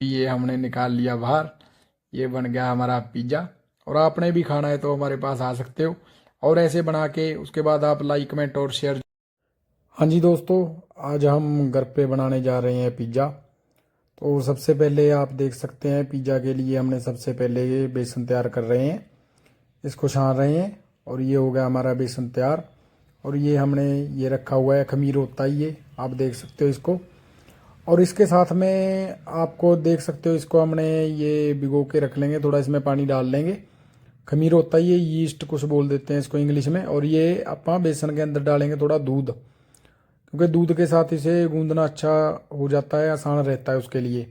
ये हमने निकाल लिया बाहर। ये बन गया हमारा पिज़्ज़ा। और आपने भी खाना है तो हमारे पास आ सकते हो और ऐसे बना के उसके बाद आप लाइक कमेंट और शेयर। हाँ जी दोस्तों, आज हम घर पे बनाने जा रहे हैं पिज़्ज़ा। तो सबसे पहले आप देख सकते हैं पिज़्ज़ा के लिए हमने सबसे पहले ये बेसन तैयार कर रहे हैं, इसको छान रहे हैं और ये हो गया हमारा बेसन तैयार। और ये हमने ये रखा हुआ है, खमीर होता है ये, आप देख सकते हो इसको। और इसके साथ में आपको देख सकते हो इसको हमने ये भिगो के रख लेंगे, थोड़ा इसमें पानी डाल लेंगे। खमीर होता है ये, यीस्ट कुछ बोल देते हैं इसको इंग्लिश में। और ये आप बेसन के अंदर डालेंगे थोड़ा दूध, क्योंकि दूध के साथ इसे गूंदना अच्छा हो जाता है, आसान रहता है उसके लिए।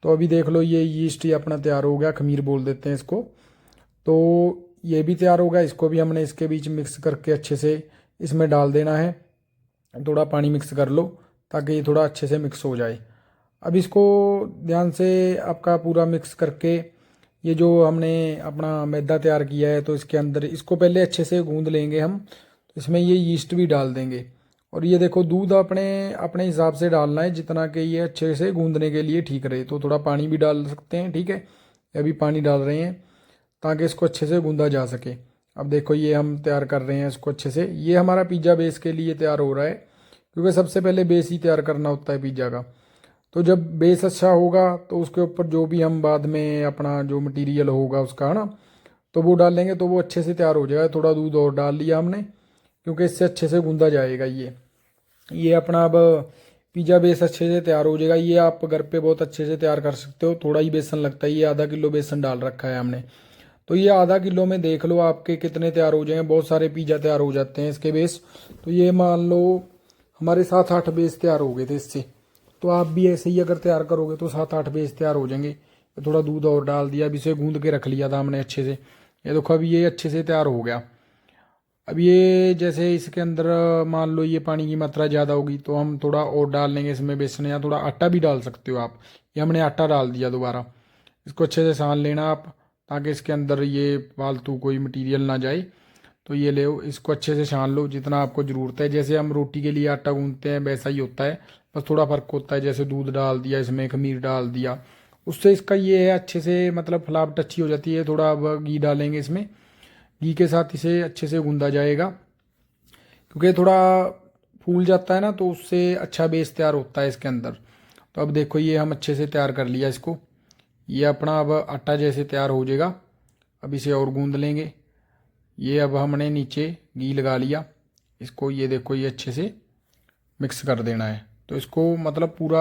तो अभी देख लो ये यीस्ट ही अपना तैयार हो गया, खमीर बोल देते हैं इसको। तो ये भी तैयार हो गया, इसको भी हमने इसके बीच मिक्स करके अच्छे से इसमें डाल देना है। थोड़ा पानी मिक्स कर लो ताकि ये थोड़ा अच्छे से मिक्स हो जाए। अब इसको ध्यान से आपका पूरा मिक्स करके ये जो हमने अपना मैदा तैयार किया है तो इसके अंदर इसको पहले अच्छे से गूंद लेंगे हम। तो इसमें ये यीस्ट भी डाल देंगे। और ये देखो दूध अपने अपने हिसाब से डालना है जितना कि ये अच्छे से गूंदने के लिए ठीक रहे। तो थोड़ा पानी भी डाल सकते हैं, ठीक है। अभी पानी डाल रहे हैं ताकि इसको अच्छे से गूंदा जा सके। अब देखो ये हम तैयार कर रहे हैं इसको अच्छे से। ये हमारा पिज़्ज़ा बेस के लिए तैयार हो रहा है, क्योंकि सबसे पहले बेस ही तैयार करना होता है पिज़्ज़ा का। तो जब बेस अच्छा होगा तो उसके ऊपर जो भी हम बाद में अपना जो मटेरियल होगा उसका, है ना, तो वो डाल लेंगे तो वो अच्छे से तैयार हो जाएगा। थोड़ा दूध और डाल लिया हमने, क्योंकि इससे अच्छे से गूंदा जाएगा। ये अपना अब पिज़्ज़ा बेस अच्छे से तैयार हो जाएगा। ये आप घर पे बहुत अच्छे से तैयार कर सकते हो, थोड़ा ही बेसन लगता है। ये आधा किलो बेसन डाल रखा है हमने। तो ये आधा किलो में देख लो आपके कितने तैयार हो जाएंगे, बहुत सारे पिज़्ज़ा तैयार हो जाते हैं इसके बेस। तो ये मान लो हमारे 7-8 बेस तैयार हो गए थे इससे। तो आप भी ऐसे ही अगर तैयार करोगे तो 7-8 बेस तैयार हो जाएंगे। तो थोड़ा दूध और डाल दिया, अब इसे गूंद के रख लिया था हमने अच्छे से। ये देखो अभी ये अच्छे से तैयार हो गया। अब ये जैसे इसके अंदर मान लो ये पानी की मात्रा ज़्यादा होगी तो हम थोड़ा और डाल लेंगे इसमें बेसन, या थोड़ा आटा भी डाल सकते हो आप। ये हमने आटा डाल दिया दोबारा। इसको अच्छे से सान लेना आप, ताकि इसके अंदर ये फालतू कोई मटेरियल ना जाए। तो ये ले इसको अच्छे से छान लो जितना आपको ज़रूरत है। जैसे हम रोटी के लिए आटा गूंथते हैं वैसा ही होता है, बस थोड़ा फ़र्क होता है। जैसे दूध डाल दिया, इसमें खमीर डाल दिया, उससे इसका ये है अच्छे से मतलब फलावट अच्छी हो जाती है। थोड़ा अब घी डालेंगे इसमें, घी के साथ इसे अच्छे से गूंदा जाएगा, क्योंकि थोड़ा फूल जाता है ना, तो उससे अच्छा बेस तैयार होता है इसके अंदर। तो अब देखो ये हम अच्छे से तैयार कर लिया इसको। ये अपना अब आटा जैसे तैयार हो जाएगा। अब इसे और गूंद लेंगे। ये अब हमने नीचे घी लगा लिया इसको। ये देखो ये अच्छे से मिक्स कर देना है। तो इसको मतलब पूरा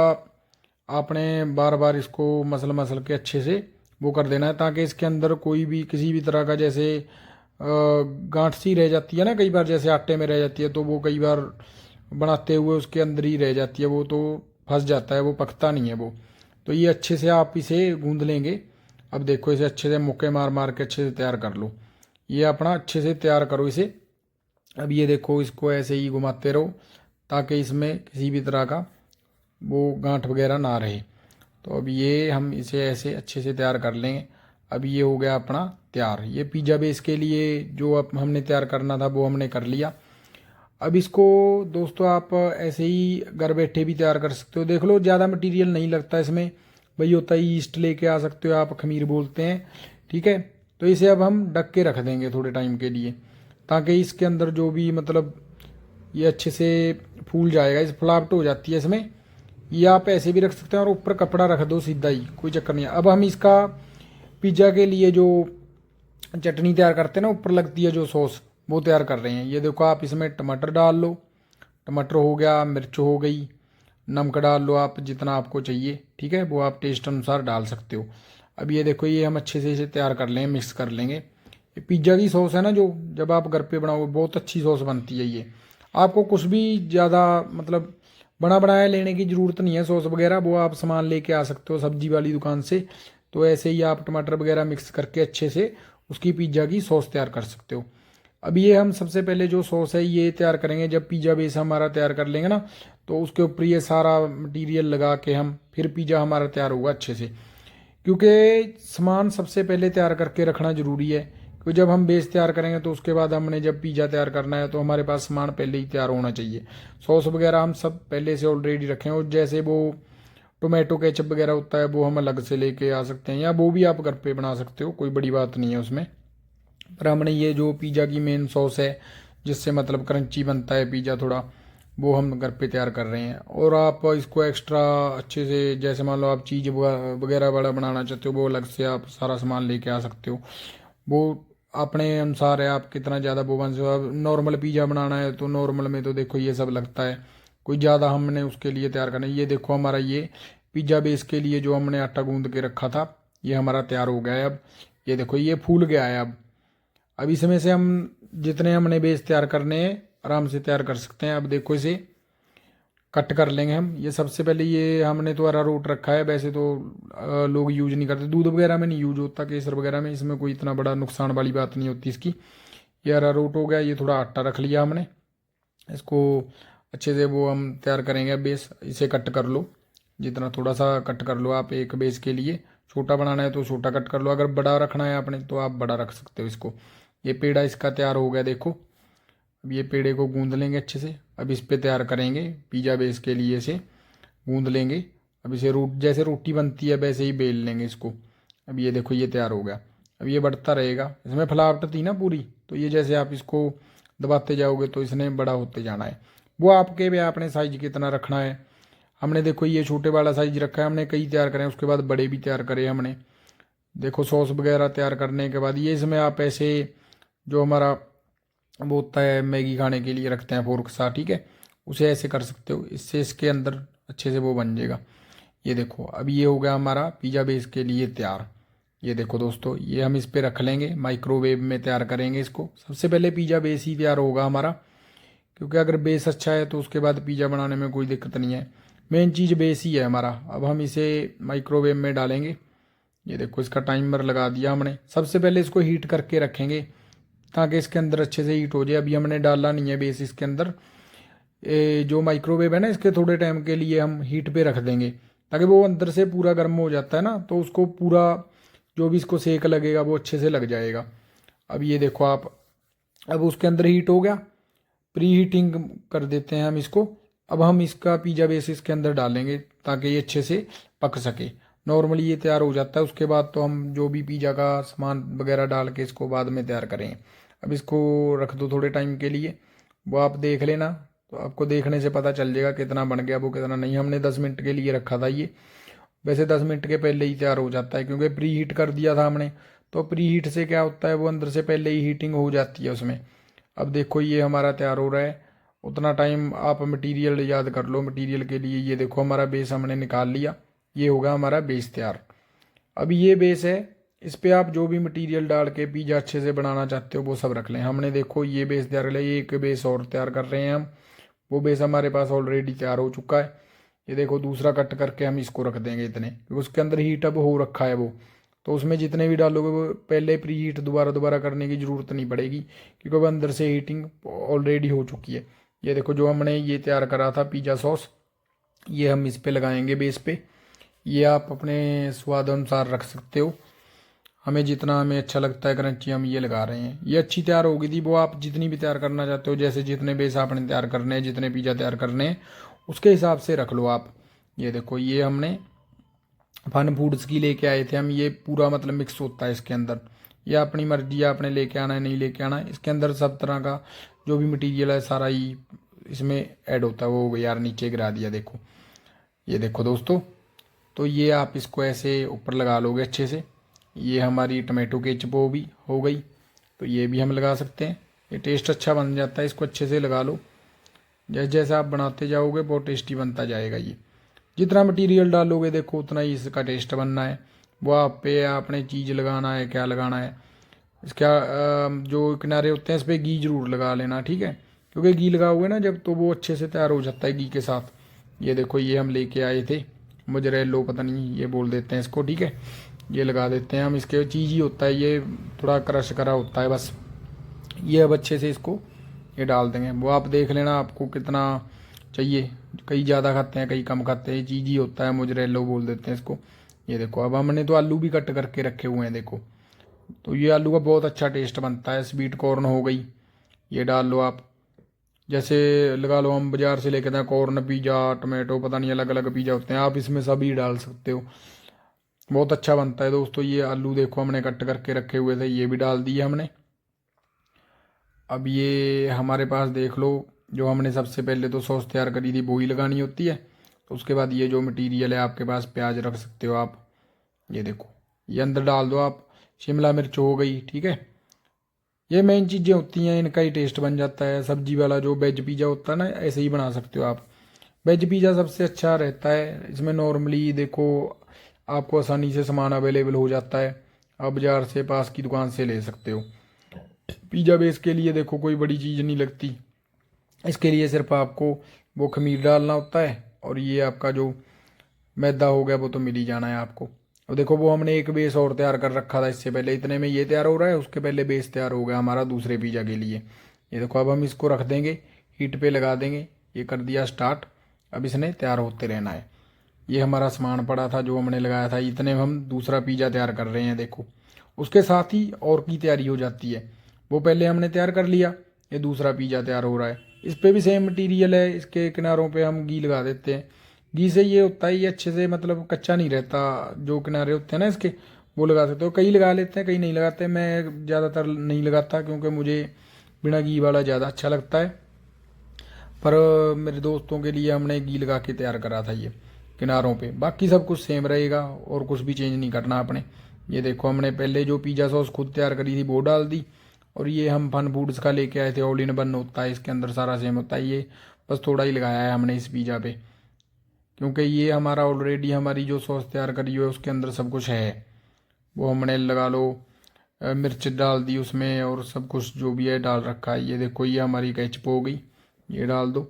आपने बार बार इसको मसल मसल के अच्छे से वो कर देना है, ताकि इसके अंदर कोई भी किसी भी तरह का जैसे गांठ सी रह जाती है ना कई बार, जैसे आटे में रह जाती है, तो वो कई बार बनाते हुए उसके अंदर ही रह जाती है, वो तो फंस जाता है, वो पकता नहीं है वो। तो ये अच्छे से आप इसे गूंद लेंगे। अब देखो इसे अच्छे से मुक्के मार मार के अच्छे से तैयार कर लो। ये अपना अच्छे से तैयार करो इसे। अब ये देखो इसको ऐसे ही घुमाते रहो ताकि इसमें किसी भी तरह का वो गांठ वगैरह ना रहे। तो अब ये हम इसे ऐसे अच्छे से तैयार कर लेंगे। अब ये हो गया अपना तैयार। ये पिज़्ज़ा बेस के लिए जो अब हमने तैयार करना था वो हमने कर लिया। अब इसको दोस्तों आप ऐसे ही घर बैठे भी तैयार कर सकते हो। देख लो ज़्यादा मटेरियल नहीं लगता इसमें, वही होता है ईस्ट लेके आ सकते हो आप, खमीर बोलते हैं, ठीक है। तो इसे अब हम ढक के रख देंगे थोड़े टाइम के लिए, ताकि इसके अंदर जो भी मतलब ये अच्छे से फूल जाएगा, इस फ्लावट हो जाती है इसमें। ये आप ऐसे भी रख सकते हैं और ऊपर कपड़ा रख दो सीधा ही, कोई चक्कर नहीं है। अब हम इसका पिज़्ज़ा के लिए जो चटनी तैयार करते हैं ना, ऊपर लगती है जो सॉस, वो तैयार कर रहे हैं। ये देखो आप इसमें टमाटर डाल लो, टमाटर हो गया, मिर्च हो गई, नमक डाल लो आप जितना आपको चाहिए, ठीक है, वो आप टेस्ट अनुसार डाल सकते हो। अब ये देखो ये हम अच्छे से इसे तैयार कर लेंगे, मिक्स कर लेंगे। ये पिज़्ज़ा की सॉस है ना, जो जब आप घर पे बनाओगे बहुत अच्छी सॉस बनती है ये। आपको कुछ भी ज़्यादा मतलब बना बनाया लेने की ज़रूरत नहीं है सॉस वगैरह, वो आप सामान लेके आ सकते हो सब्जी वाली दुकान से। तो ऐसे ही आप टमाटर वगैरह मिक्स करके अच्छे से उसकी पिज़्ज़ा की सॉस तैयार कर सकते हो। अब ये हम सबसे पहले जो सॉस है ये तैयार करेंगे। जब पिज़्ज़ा बेस हमारा तैयार कर लेंगे ना, तो उसके ऊपर ये सारा मटेरियल लगा के हम फिर पिज़्ज़ा हमारा तैयार होगा अच्छे से। क्योंकि सामान सबसे पहले तैयार करके रखना ज़रूरी है, क्योंकि जब हम बेस तैयार करेंगे तो उसके बाद हमने जब पिज़्ज़ा तैयार करना है तो हमारे पास सामान पहले ही तैयार होना चाहिए। सॉस वगैरह हम सब पहले से ऑलरेडी रखें। और जैसे वो टोमेटो केचप वगैरह होता है वो हम अलग से लेके आ सकते हैं, या वो भी आप घर पे बना सकते हो, कोई बड़ी बात नहीं है उसमें। पर हमने ये जो पिज़्ज़ा की मेन सॉस है जिससे मतलब क्रंची बनता है पिज़्ज़ा थोड़ा, वो हम घर पे तैयार कर रहे हैं। और आप इसको एक्स्ट्रा अच्छे से, जैसे मान लो आप चीज़ वगैरह बड़ा बनाना चाहते हो, वो अलग से आप सारा सामान लेके आ सकते हो। वो अपने अनुसार है, आप कितना ज़्यादा वो बन सकते हो। नॉर्मल पिज़्ज़ा बनाना है तो नॉर्मल में तो देखो ये सब लगता है, कोई ज़्यादा हमने उसके लिए तैयार करना है। ये देखो हमारा ये पिज़्ज़ा बेस के लिए जो हमने आटा गूंद के रखा था ये हमारा तैयार हो गया है। अब ये देखो ये फूल गया है। अब इसमें से हम जितने हमने बेस तैयार करने हैं आराम से तैयार कर सकते हैं। अब देखो इसे कट कर लेंगे हम। ये सबसे पहले ये हमने तो अरारोट रखा है, वैसे तो लोग यूज नहीं करते, दूध वगैरह में नहीं यूज होता, केसर वगैरह में, इसमें कोई इतना बड़ा नुकसान वाली बात नहीं होती इसकी। ये अरारोट हो गया। ये थोड़ा आटा रख लिया हमने, इसको अच्छे से वो हम तैयार करेंगे बेस। इसे कट कर लो, जितना थोड़ा सा कट कर लो आप एक बेस के लिए। छोटा बनाना है तो छोटा कट कर लो, अगर बड़ा रखना है आपने तो आप बड़ा रख सकते हो इसको। ये पेड़ा इसका तैयार हो गया देखो। अब ये पेड़े को गूंद लेंगे अच्छे से। अब इस पे तैयार करेंगे पिज़्ज़ा बेस के लिए, इसे गूंद लेंगे। अब इसे जैसे रोटी बनती है वैसे ही बेल लेंगे इसको। अब ये देखो ये तैयार हो गया। अब ये बढ़ता रहेगा, इसमें फैलावट थी ना पूरी, तो ये जैसे आप इसको दबाते जाओगे तो इसने बड़ा होते जाना है। वो आपके भी आपने साइज कितना रखना है। हमने देखो ये छोटे वाला साइज रखा है, हमने कई तैयार करें, उसके बाद बड़े भी तैयार करे हमने। देखो सॉस वगैरह तैयार करने के बाद ये इसमें आप ऐसे जो हमारा वो होता है मैगी खाने के लिए रखते हैं फोर्क सा, ठीक है, उसे ऐसे कर सकते हो, इससे इसके अंदर अच्छे से वो बन जाएगा। ये देखो अब ये हो गया हमारा पिज़्ज़ा बेस के लिए तैयार। ये देखो दोस्तों ये हम इस पर रख लेंगे, माइक्रोवेव में तैयार करेंगे इसको। सबसे पहले पिज़्ज़ा बेस ही तैयार होगा हमारा, क्योंकि अगर बेस अच्छा है तो उसके बाद पिज़्ज़ा बनाने में कोई दिक्कत नहीं है। मेन चीज़ बेस ही है हमारा। अब हम इसे माइक्रोवेव में डालेंगे। ये देखो इसका टाइमर लगा दिया हमने। सबसे पहले इसको हीट करके रखेंगे ताकि इसके अंदर अच्छे से हीट हो जाए। अभी हमने डाला नहीं है बेस इसके अंदर। जो माइक्रोवेव है ना, इसके थोड़े टाइम के लिए हम हीट पे रख देंगे ताकि वो अंदर से पूरा गर्म हो जाता है ना, तो उसको पूरा जो भी इसको सेक लगेगा वो अच्छे से लग जाएगा। अब ये देखो आप, अब उसके अंदर हीट हो गया, प्री हीटिंग कर देते हैं हम इसको। अब हम इसका पिज़्ज़ा बेस इसके अंदर डालेंगे ताकि ये अच्छे से पक सके। नॉर्मली ये तैयार हो जाता है, उसके बाद तो हम जो भी पिज़्ज़ा का सामान वगैरह डाल के इसको बाद में तैयार करेंगे। अब इसको रख दो थोड़े टाइम के लिए, वो आप देख लेना, तो आपको देखने से पता चल जाएगा कितना बन गया वो कितना नहीं। हमने 10 मिनट के लिए रखा था ये, वैसे 10 मिनट के पहले ही तैयार हो जाता है क्योंकि प्री हीट कर दिया था हमने। तो प्री हीट से क्या होता है वो अंदर से पहले ही हीटिंग हो जाती है उसमें। अब देखो ये हमारा तैयार हो रहा है। उतना टाइम आप मटेरियल याद कर लो मटेरियल के लिए। ये देखो हमारा बेस हमने निकाल लिया, ये होगा हमारा बेस तैयार। अब ये बेस है, इस पे आप जो भी मटेरियल डाल के पिज़्ज़ा अच्छे से बनाना चाहते हो वो सब रख लें। हमने देखो ये बेस तैयार कर लिया, ये एक बेस और तैयार कर रहे हैं हम। वो बेस हमारे पास ऑलरेडी तैयार हो चुका है। ये देखो दूसरा कट करके हम इसको रख देंगे इतने, क्योंकि उसके अंदर हीट अब हो रखा है वो, तो उसमें जितने भी डालोगे वो पहले प्री हीट दोबारा दोबारा करने की ज़रूरत नहीं पड़ेगी क्योंकि वो अंदर से हीटिंग ऑलरेडी हो चुकी है। ये देखो जो हमने ये तैयार करा था पिज़्ज़ा सॉस, ये हम इस पे लगाएंगे बेस पे। ये आप अपने स्वाद अनुसार रख सकते हो, हमें जितना हमें अच्छा लगता है क्रंची हम ये लगा रहे हैं। ये अच्छी तैयार हो गई थी। वो आप जितनी भी तैयार करना चाहते हो, जैसे जितने बेस आपने तैयार करने हैं, जितने पिज़्ज़ा तैयार करने हैं उसके हिसाब से रख लो आप। ये देखो ये हमने फन फूड्स की लेके आए थे हम, ये पूरा मतलब मिक्स होता है इसके अंदर। ये अपनी मर्जी है, आपने लेके आना है नहीं लेके आना है। इसके अंदर सब तरह का जो भी मटेरियल है सारा ही इसमें ऐड होता है। वो यार नीचे गिरा दिया देखो। ये देखो दोस्तों, तो ये आप इसको ऐसे ऊपर लगा लोगे अच्छे से। ये हमारी टमाटो केचप भी हो गई, तो ये भी हम लगा सकते हैं। ये टेस्ट अच्छा बन जाता है, इसको अच्छे से लगा लो। जैसे जैसे आप बनाते जाओगे बहुत टेस्टी बनता जाएगा। ये जितना मटेरियल डालोगे देखो उतना ही इसका टेस्ट बनना है। वो आप पे आपने चीज़ लगाना है, क्या लगाना है। इसका जो किनारे होते हैं इस पर घी जरूर लगा लेना, ठीक है, क्योंकि घी लगाओगे ना जब तो वो अच्छे से तैयार हो जाता है घी के साथ। ये देखो ये हम लेके आए थे मोज़रेला, पता नहीं ये बोल देते हैं इसको, ठीक है, ये लगा देते हैं हम। इसके चीज़ ही होता है ये, थोड़ा क्रश करा होता है बस। ये अब अच्छे से इसको ये डाल देंगे। वो आप देख लेना आपको कितना चाहिए, कई ज़्यादा खाते हैं कई कम खाते हैं, ये चीज़ ही होता है, मोज़रेला बोल देते हैं इसको। ये देखो अब हमने तो आलू भी कट करके रखे हुए हैं देखो, तो ये आलू का बहुत अच्छा टेस्ट बनता है। स्वीट कॉर्न हो गई, ये डाल लो आप। जैसे लगा लो हम बाजार से लेके आते हैं कॉर्न पिज़्ज़ा, टमाटो, पता नहीं अलग अलग पिज़्ज़ा होते हैं, आप इसमें सभी डाल सकते हो, बहुत अच्छा बनता है दोस्तों। ये आलू देखो हमने कट करके रखे हुए थे, ये भी डाल दिए हमने। अब ये हमारे पास देख लो, जो हमने सबसे पहले तो सॉस तैयार करी थी वो ही लगानी होती है। तो उसके बाद ये जो मटेरियल है आपके पास, प्याज रख सकते हो आप, ये देखो ये अंदर डाल दो आप। शिमला मिर्च हो गई, ठीक है। ये मेन चीज़ें होती हैं, इनका ही टेस्ट बन जाता है। सब्जी वाला जो वेज पिज़्ज़ा होता है ना, ऐसे ही बना सकते हो आप। वेज पिज़्ज़ा सबसे अच्छा रहता है, इसमें नॉर्मली देखो आपको आसानी से सामान अवेलेबल हो जाता है, आप बाजार से पास की दुकान से ले सकते हो। पिज़्ज़ा बेस के लिए देखो कोई बड़ी चीज़ नहीं लगती, इसके लिए सिर्फ आपको वो खमीर डालना होता है, और ये आपका जो मैदा हो गया वो तो मिल ही जाना है आपको। अब देखो वो हमने एक बेस और तैयार कर रखा था इससे पहले, इतने में ये तैयार हो रहा है, उसके पहले बेस तैयार हो गया हमारा दूसरे पिज़्ज़ा के लिए। ये देखो अब हम इसको रख देंगे, हीट पे लगा देंगे, ये कर दिया स्टार्ट। अब इसने तैयार होते रहना है। ये हमारा सामान पड़ा था जो हमने लगाया था, इतने में हम दूसरा पिज़्ज़ा तैयार कर रहे हैं देखो। उसके साथ ही और की तैयारी हो जाती है, वो पहले हमने तैयार कर लिया, ये दूसरा पिज़्ज़ा तैयार हो रहा है। इस पर भी सेम मटीरियल है, इसके किनारों पे हम घी लगा देते हैं। घी से ये होता है, ये अच्छे से मतलब कच्चा नहीं रहता, जो किनारे होते हैं ना इसके, वो लगा सकते हो। कई लगा लेते हैं, कई नहीं लगाते, मैं ज़्यादातर नहीं लगाता क्योंकि मुझे बिना घी वाला ज़्यादा अच्छा लगता है। पर मेरे दोस्तों के लिए हमने घी लगा के तैयार करा था ये किनारों पे, बाकी सब कुछ सेम रहेगा और कुछ भी चेंज नहीं करना आपने। ये देखो हमने पहले जो पिज़्ज़ा सॉस खुद तैयार करी थी वो डाल दी, और ये हम फन फूड्स का लेके आए थे, ऑल इन वन होता है, इसके अंदर सारा सेम होता है। ये बस थोड़ा ही लगाया है हमने इस पिज़्ज़ा पे, क्योंकि ये हमारा ऑलरेडी हमारी जो सॉस तैयार करी हुई है उसके अंदर सब कुछ है। वो हमने लगा लो मिर्च डाल दी उसमें, और सब कुछ जो भी है डाल रखा है। ये देखो ये हमारी केचप हो गई, ये डाल दो,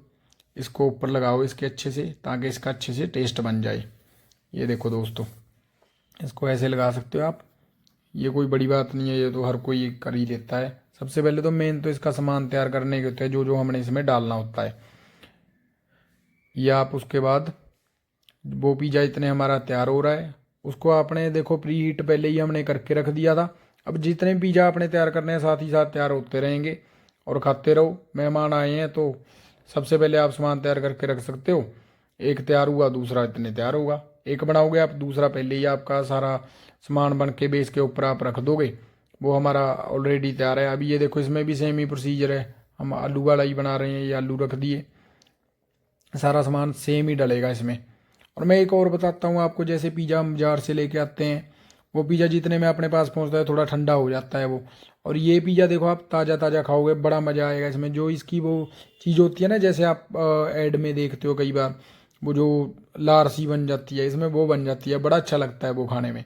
इसको ऊपर लगाओ इसके अच्छे से, ताकि इसका अच्छे से टेस्ट बन जाए। ये देखो दोस्तों, इसको ऐसे लगा सकते हो आप, ये कोई बड़ी बात नहीं है, ये तो हर कोई कर ही लेता है। सबसे पहले तो मेन तो इसका सामान तैयार करने के होते हैं, जो जो हमने इसमें डालना होता है। ये आप उसके बाद वो पिज़्ज़ा इतने हमारा तैयार हो रहा है, उसको आपने देखो प्री हीट पहले ही हमने करके रख दिया था। अब जितने पिज़्ज़ा आपने तैयार करने हैं साथ ही साथ तैयार होते रहेंगे और खाते रहो। मेहमान आए हैं तो सबसे पहले आप सामान तैयार करके रख सकते हो, एक तैयार हुआ दूसरा इतने तैयार होगा। एक बनाओगे आप, दूसरा पहले ही आपका सारा सामान बन के बेस के ऊपर आप रख दोगे, वो हमारा ऑलरेडी तैयार है। अभी ये देखो इसमें भी सेम ही प्रोसीजर है, हम आलू वाला ही बना रहे हैं, ये आलू रख दिए, सारा सामान सेम ही डलेगा इसमें। और मैं एक और बताता हूँ आपको, जैसे पिज़्ज़ा हम बाजार से लेके आते हैं, वो पिज़्ज़ा जितने में अपने पास पहुँचता है थोड़ा ठंडा हो जाता है वो, और ये पिज़्ज़ा देखो आप ताज़ा ताज़ा खाओगे, बड़ा मज़ा आएगा इसमें। जो इसकी वो चीज़ होती है ना, जैसे आप ऐड में देखते हो कई बार, वो जो लार सी बन जाती है इसमें, वो बन जाती है, बड़ा अच्छा लगता है वो खाने में,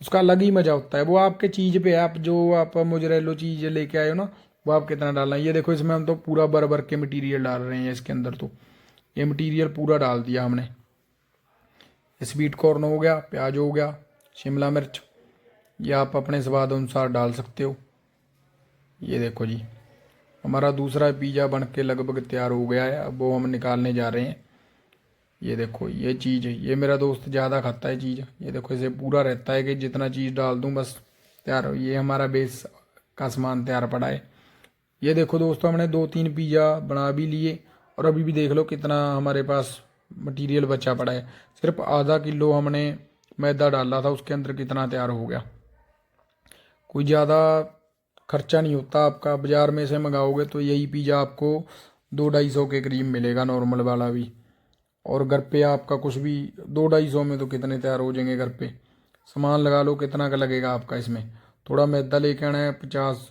उसका अलग ही मज़ा होता है। वो आपके चीज़ पे है, आप जो आप मोजरेलो चीज़ लेके आए हो ना, वो आप कितना डालना है। ये देखो इसमें हम तो पूरा भर भर के मटीरियल डाल रहे हैं इसके अंदर, तो ये मटीरियल पूरा डाल दिया हमने। स्वीट कॉर्न हो गया, प्याज हो गया, शिमला मिर्च, ये आप अपने स्वाद अनुसार डाल सकते हो। ये देखो जी, हमारा दूसरा पिज़्ज़ा बन के लगभग तैयार हो गया है, अब वो हम निकालने जा रहे हैं। ये देखो ये चीज़ है, ये मेरा दोस्त ज़्यादा खाता है चीज़, ये देखो इसे पूरा रहता है कि जितना चीज़ डाल दूँ बस तैयार हो। ये हमारा बेस का सामान तैयार पड़ा है। ये देखो दोस्तों, हमने 2-3 पिज़्ज़ा बना भी लिए, और अभी भी देख लो कितना हमारे पास मटेरियल बचा पड़ा है। सिर्फ आधा किलो हमने मैदा डाला था, उसके अंदर कितना तैयार हो गया। कोई ज़्यादा खर्चा नहीं होता आपका, बाज़ार में से मंगाओगे तो यही पिज़्ज़ा आपको 200-250 के करीब मिलेगा, नॉर्मल वाला भी। और घर पे आपका कुछ भी 200-250 में तो कितने तैयार हो जाएंगे घर पे। सामान लगा लो कितना का लगेगा आपका इसमें। थोड़ा मैदा लेके आना है, 50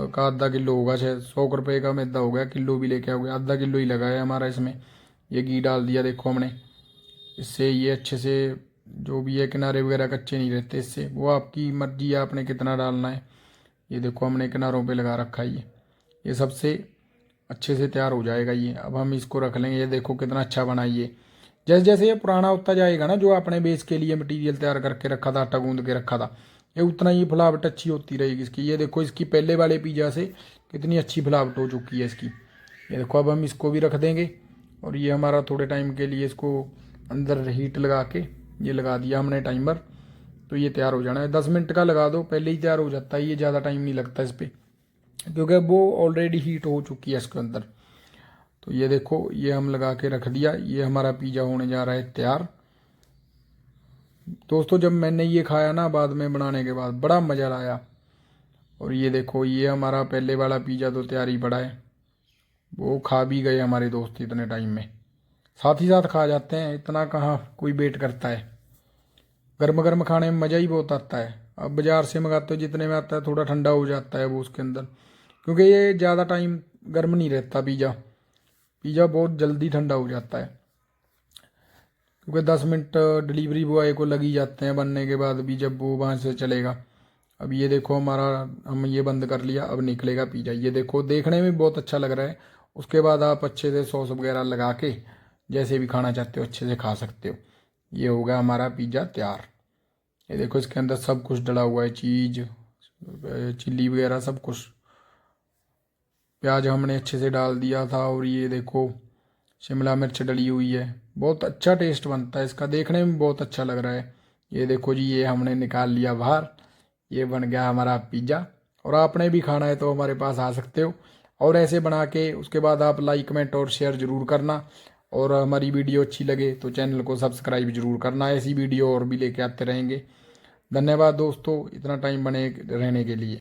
का आधा किलो होगा, शायद 100 रुपये का मैदा हो गया, किलो भी लेके आओगे, आधा किलो ही लगा है हमारा इसमें। ये घी डाल दिया देखो हमने, इससे ये अच्छे से जो भी है किनारे वगैरह कच्चे नहीं रहते इससे। वो आपकी मर्जी है आपने कितना डालना है। ये देखो हमने किनारों पे लगा रखा है ये सबसे अच्छे से तैयार हो जाएगा ये। अब हम इसको रख लेंगे, ये देखो कितना अच्छा बना ये। जैसे जैसे ये पुराना होता जाएगा ना, जो आपने बेस के लिए मटेरियल तैयार करके रखा था, आटा गूंद के रखा था, ये उतना ही फुलावट अच्छी होती रहेगी इसकी। ये देखो इसकी पहले वाले पिज़्ज़ा से कितनी अच्छी फुलावट हो चुकी है इसकी। ये देखो अब हम इसको भी रख देंगे, और ये हमारा थोड़े टाइम के लिए इसको अंदर हीट लगा के ये लगा दिया हमने टाइमर, तो ये तैयार हो जाना है। 10 मिनट का लगा दो, पहले ही तैयार हो जाता है ये, ज़्यादा टाइम नहीं लगता इस पर, क्योंकि वो ऑलरेडी हीट हो चुकी है इसके अंदर। तो ये देखो, ये हम लगा के रख दिया। ये हमारा पिज़्ज़ा होने जा रहा है तैयार। दोस्तों जब मैंने ये खाया ना बाद में बनाने के बाद, बड़ा मज़ा आया। और ये देखो, ये हमारा पहले वाला पिज़्ज़ा तो तैयार ही पड़ा है। वो खा भी गए हमारे दोस्त इतने टाइम में, साथ ही साथ खा जाते हैं, इतना कहाँ कोई वेट करता है। गर्म गर्म खाने में मज़ा ही बहुत आता है। अब बाज़ार से मंगाते हो जितने में आता है थोड़ा ठंडा हो जाता है वो उसके अंदर, क्योंकि ये ज़्यादा टाइम गर्म नहीं रहता पिज़्ज़ा। पिज़्ज़ा बहुत जल्दी ठंडा हो जाता है, क्योंकि 10 मिनट डिलीवरी बॉय को लग ही जाते हैं बनने के बाद भी, जब वो वहाँ से चलेगा। अब ये देखो हमारा, हम ये बंद कर लिया, अब निकलेगा पिज़्ज़ा। ये देखो देखने में बहुत अच्छा लग रहा है। उसके बाद आप अच्छे से सॉस वगैरह लगा के जैसे भी खाना चाहते हो अच्छे से खा सकते हो। ये होगा हमारा पिज़्ज़ा तैयार। ये देखो इसके अंदर सब कुछ डला हुआ है, चीज़, चिल्ली वगैरह सब कुछ। प्याज हमने अच्छे से डाल दिया था, और ये देखो शिमला मिर्च डली हुई है। बहुत अच्छा टेस्ट बनता है इसका, देखने में बहुत अच्छा लग रहा है। ये देखो जी, ये हमने निकाल लिया बाहर। ये बन गया हमारा पिज़्ज़ा। और आपने भी खाना है तो हमारे पास आ सकते हो। और ऐसे बना के उसके बाद आप लाइक कमेंट और शेयर ज़रूर करना। और हमारी वीडियो अच्छी लगे तो चैनल को सब्सक्राइब जरूर करना। ऐसी वीडियो और भी लेके आते रहेंगे। धन्यवाद दोस्तों, इतना टाइम बने रहने के लिए।